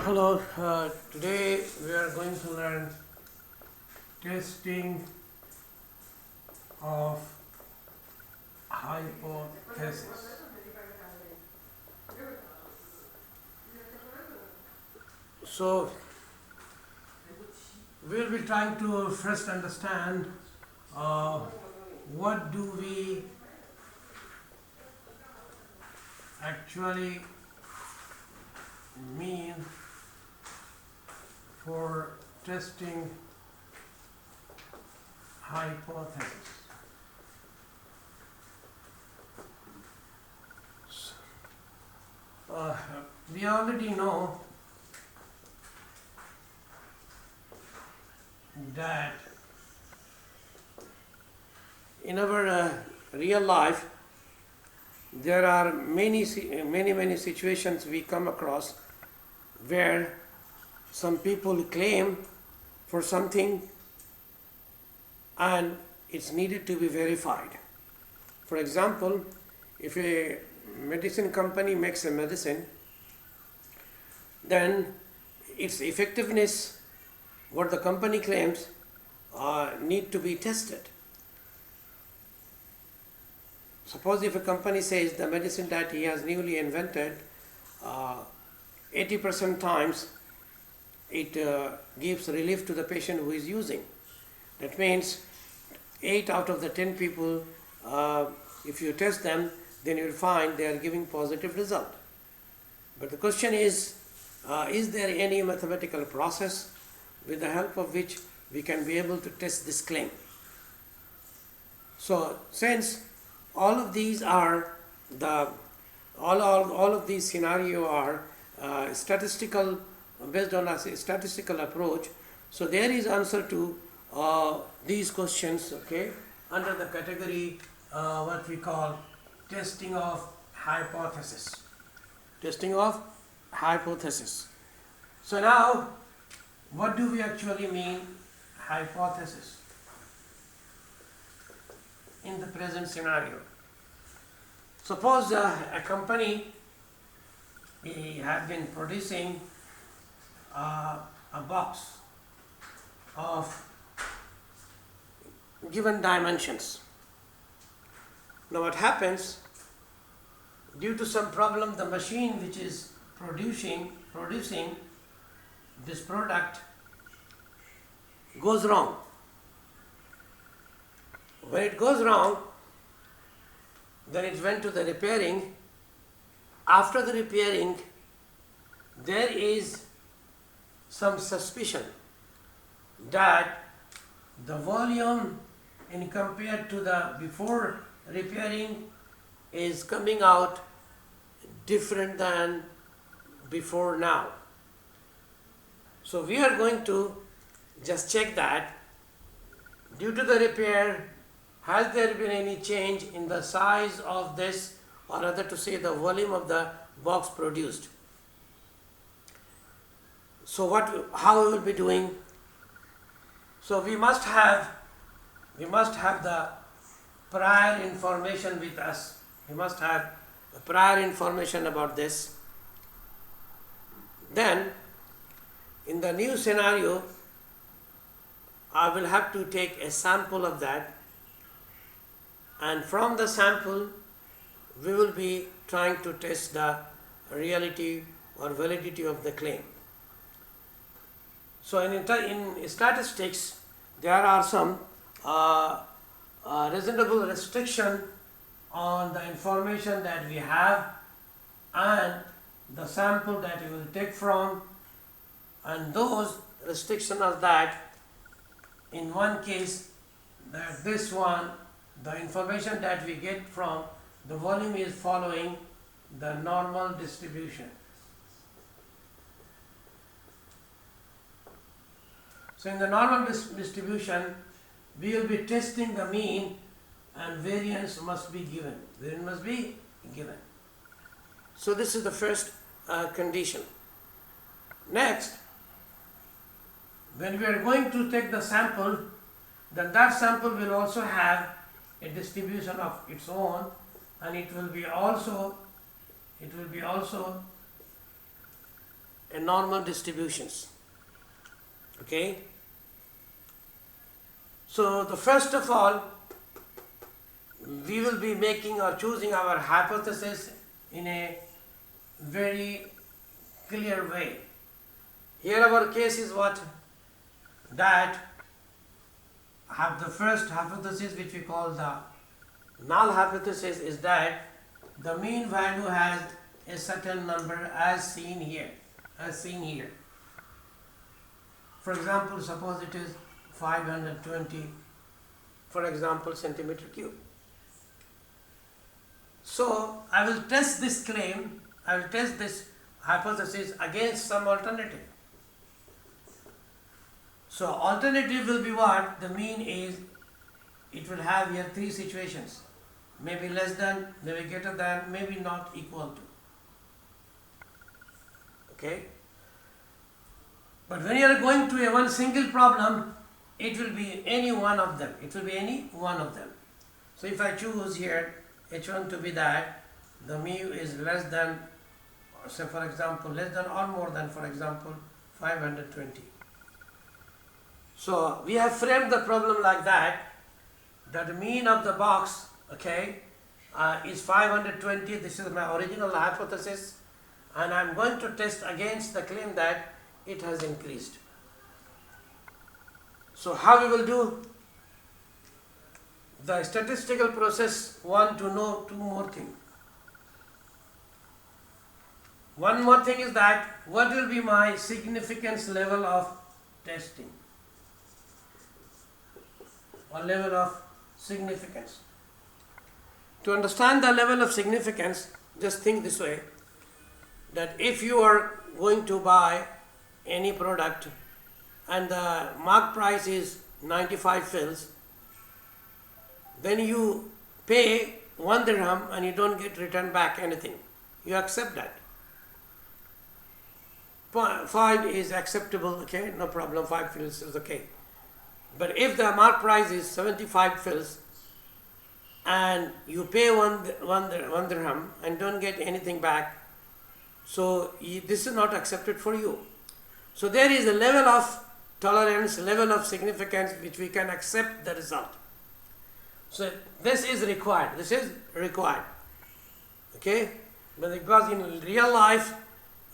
Hello, today we are going to learn testing of hypothesis. So, we will be trying to first understand what do we actually mean for testing hypothesis. We already know that in our real life there are many situations we come across where some people claim for something and it's needed to be verified. For example, if a medicine company makes a medicine, then its effectiveness, what the company claims, need to be tested. Suppose if a company says the medicine that he has newly invented, 80% times it gives relief to the patient who is using. That means 8 out of the 10 people, if you test them, then you will find they are giving positive result. But the question is there any mathematical process with the help of which we can be able to test this claim? So since all of these are all of these scenario are statistical, based on a statistical approach, so there is answer to these questions, okay, under the category what we call testing of hypothesis. Testing of hypothesis. So now, what do we actually mean hypothesis in the present scenario? Suppose a company has been producing a box of given dimensions. Now what happens, due to some problem, the machine which is producing this product goes wrong. When it goes wrong, then it went to the repairing. After the repairing, there is some suspicion that the volume in compared to the before repairing is coming out different than before now. So we are going to just check that due to the repair, has there been any change in the size of this, or rather to say the volume of the box produced. So how we will be doing? So we must have the prior information with us. We must have prior information about this. Then in the new scenario, I will have to take a sample of that, and from the sample we will be trying to test the reality or validity of the claim. So in statistics, there are some reasonable restriction on the information that we have and the sample that we will take from, and those restrictions are that in one case that this one, the information that we get from the volume is following the normal distribution. So in the normal distribution, we will be testing the mean and variance must be given. Variance must be given. So this is the first condition. Next, when we are going to take the sample, then that sample will also have a distribution of its own, and it will be also normal distributions. Okay. So the first of all, we will be making or choosing our hypothesis in a very clear way. Here our case is what? That have the first hypothesis, which we call the null hypothesis, is that the mean value has a certain number as seen here. For example, suppose it is 520, for example, centimeter cube. So I will test this claim, I will test this hypothesis against some alternative. So alternative will be what? The mean is, it will have here three situations. Maybe less than, maybe greater than, maybe not equal to. Okay? But when you are going to a one single problem, it will be any one of them. It will be any one of them. So if I choose here H1 to be that, the mu is less than, say for example, less than or more than, for example, 520. So we have framed the problem like that the mean of the box, okay, is 520. This is my original hypothesis, and I am going to test against the claim that it has increased. So how we will do? The statistical process want to know two more things. One more thing is that what will be my significance level of testing, or level of significance. To understand the level of significance, just think this way, that if you are going to buy any product and the mark price is 95 fils, then you pay 1 dirham and you don't get returned back anything. You accept that. 5 is acceptable, okay, no problem, 5 fils is okay. But if the mark price is 75 fils and you pay one dirham and don't get anything back, so this is not accepted for you. So there is a level of tolerance, level of significance which we can accept the result. So this is required. Okay? But because in real life,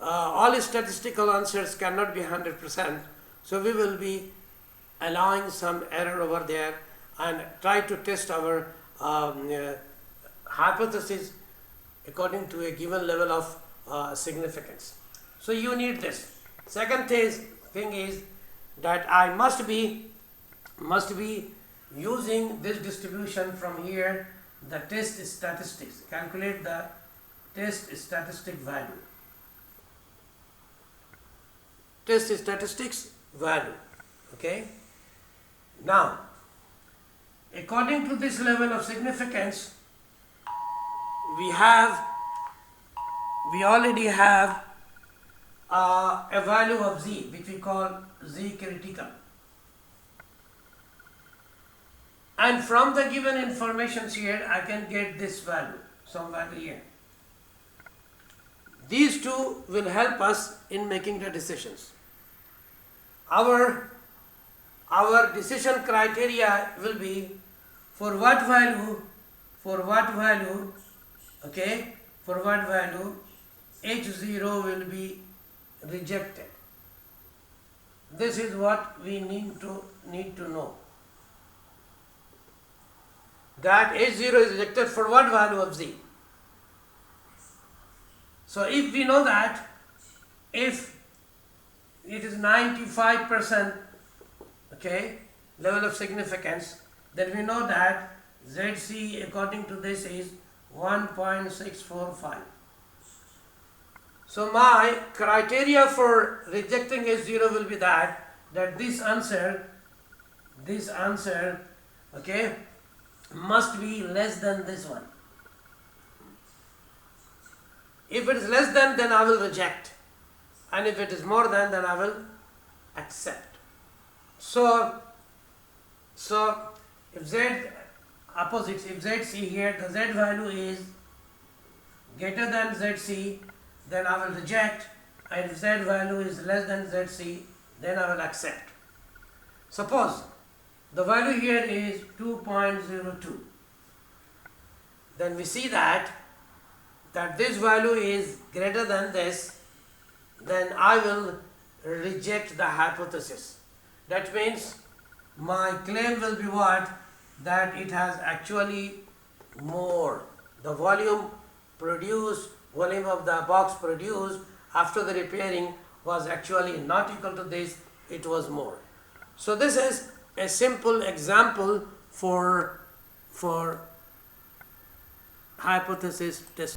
all statistical answers cannot be 100%. So we will be allowing some error over there and try to test our hypothesis according to a given level of significance. So you need this. Second thing is that I must be using this distribution from here, the test statistics, calculate the test statistic value. Test statistics value. Okay? Now, according to this level of significance, we already have a value of z, which we call z critical. And from the given informations here, I can get this value, some value here. These two will help us in making the decisions. Our decision criteria will be for what value, okay, for what value H0 will be rejected. This is what we need to know. That H0 is rejected for what value of z. So if we know that, if it is 95%, okay, level of significance, then we know that ZC according to this is 1.645. So my criteria for rejecting H0 will be that this answer, okay, must be less than this one. If it is less than, then I will reject. And if it is more than, then I will accept. So if Z opposites, if ZC here, the Z value is greater than ZC, then I will reject. and if Z value is less than ZC, then I will accept. Suppose the value here is 2.02. Then we see that this value is greater than this, then I will reject the hypothesis. That means my claim will be what? That it has actually more. The volume of the box produced after the repairing was actually not equal to this, it was more. So this is a simple example for hypothesis test.